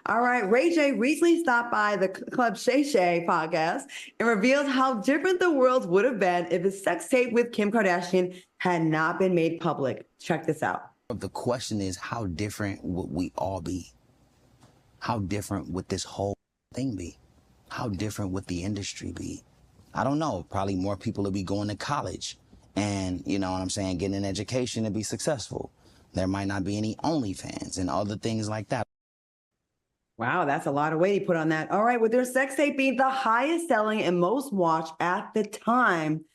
All right, Ray J recently stopped by the Club Shay Shay podcast and revealed how different the world would have been if his sex tape with Kim Kardashian had not been made public. Check this out. The question is, how different would we all be? How different would this whole thing be? How different would the industry be? I don't know. Probably more people would be going to college and, you know what I'm saying, getting an education to be successful. There might not be any OnlyFans and other things like that. Wow, that's a lot of weight he put on that. All right, with their sex tape being the highest selling and most watched at the time,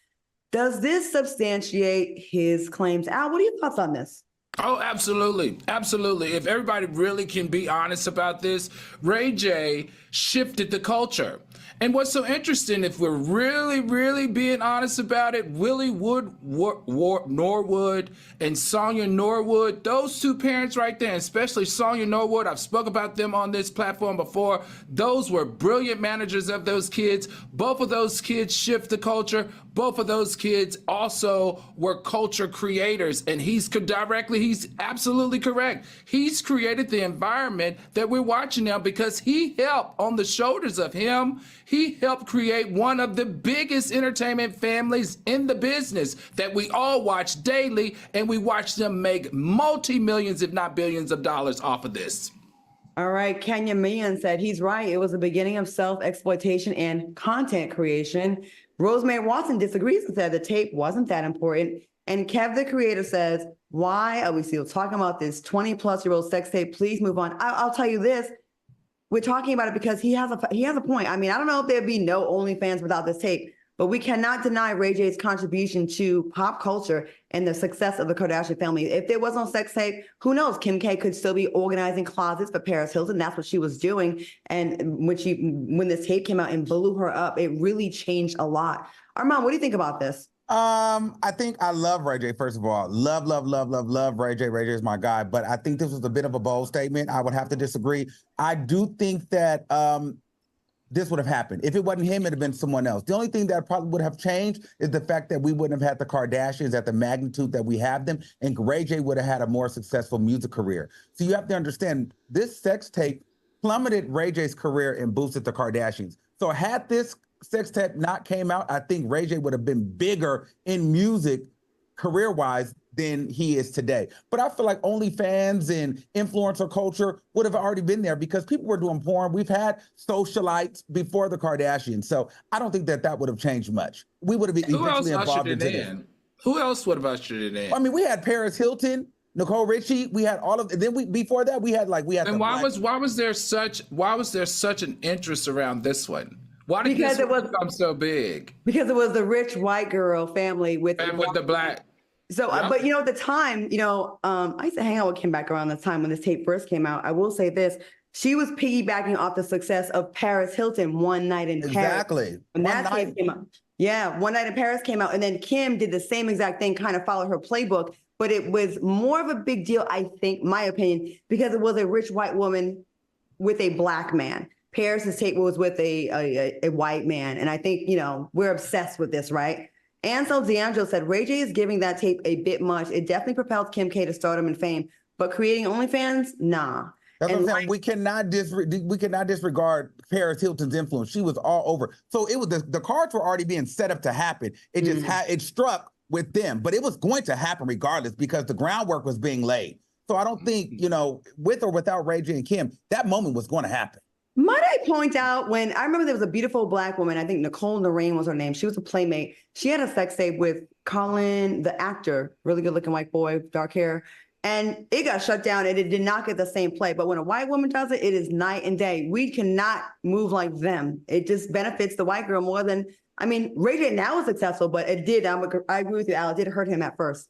does this substantiate his claims? Al, what are your thoughts on this? Oh, absolutely. Absolutely. If everybody really can be honest about this, Ray J shifted the culture. And what's so interesting, if we're really being honest about it, Willie Norwood and Sonia Norwood, those two parents right there, especially Sonia Norwood, I've spoke about them on this platform before. Those were brilliant managers of those kids. Both of those kids shift the culture. Both of those kids also were culture creators. And he's absolutely correct. He's created the environment that we're watching now because he helped on the shoulders of him. He helped create one of the biggest entertainment families in the business that we all watch daily, and we watch them make multi-millions, if not billions of dollars off of this. All right, Kenya Meehan said he's right. It was the beginning of self-exploitation and content creation. Rosemary Watson disagrees and said the tape wasn't that important. And Kev, the creator, says, why are we still talking about this 20-plus-year-old sex tape? Please move on. I'll tell you this. We're talking about it because he has a point. I mean, I don't know if there'd be no OnlyFans without this tape, but we cannot deny Ray J's contribution to pop culture and the success of the Kardashian family. If there was no sex tape, who knows? Kim K could still be organizing closets for Paris Hilton. That's what she was doing. And when this tape came out and blew her up, it really changed a lot. Armand, what do you think about this? I think I love Ray J, first of all. Love Ray J. Ray J is my guy. But I think this was a bit of a bold statement. I would have to disagree. I do think that this would have happened. If it wasn't him, it'd have been someone else. The only thing that probably would have changed is the fact that we wouldn't have had the Kardashians at the magnitude that we have them, and Ray J would have had a more successful music career. So you have to understand, this sex tape plummeted Ray J's career and boosted the Kardashians. So had this sex tape not came out, I think Ray J would have been bigger in music career-wise than he is today. But I feel like OnlyFans and influencer culture would have already been there because people were doing porn. We've had socialites before the Kardashians. So I don't think that would have changed much. We would have been eventually involved into this. Who else would have ushered it in? I mean, we had Paris Hilton, Nicole Richie, we had all of, and then before that we had. And why was there such an interest around this one? Why did this become so big? Because it was the rich white girl family with the black. So, yeah. But at the time, I used to hang out with Kim back around the time when this tape first came out. I will say this. She was piggybacking off the success of Paris Hilton, One Night in Paris. Exactly. When that tape came out. Yeah, One Night in Paris came out. And then Kim did the same exact thing, kind of followed her playbook. But it was more of a big deal, I think, my opinion, because it was a rich white woman with a black man. Paris's tape was with a white man. And I think, we're obsessed with this, right? Ansel D'Angelo said, Ray J is giving that tape a bit much. It definitely propelled Kim K to stardom and fame, but creating OnlyFans, nah. That's what I'm saying. We cannot disregard Paris Hilton's influence. She was all over. So it was the cards were already being set up to happen. It just it struck with them, but it was going to happen regardless because the groundwork was being laid. So I don't think, with or without Ray J and Kim, that moment was going to happen. Might I point out when I remember there was a beautiful black woman, I think Nicole Narain was her name. She was a playmate. She had a sex tape with Colin, the actor, really good looking white boy, dark hair. And it got shut down and it did not get the same play. But when a white woman does it, it is night and day. We cannot move like them. It just benefits the white girl more than, Ray J now is successful, but it did. I agree with you, Al. It did hurt him at first.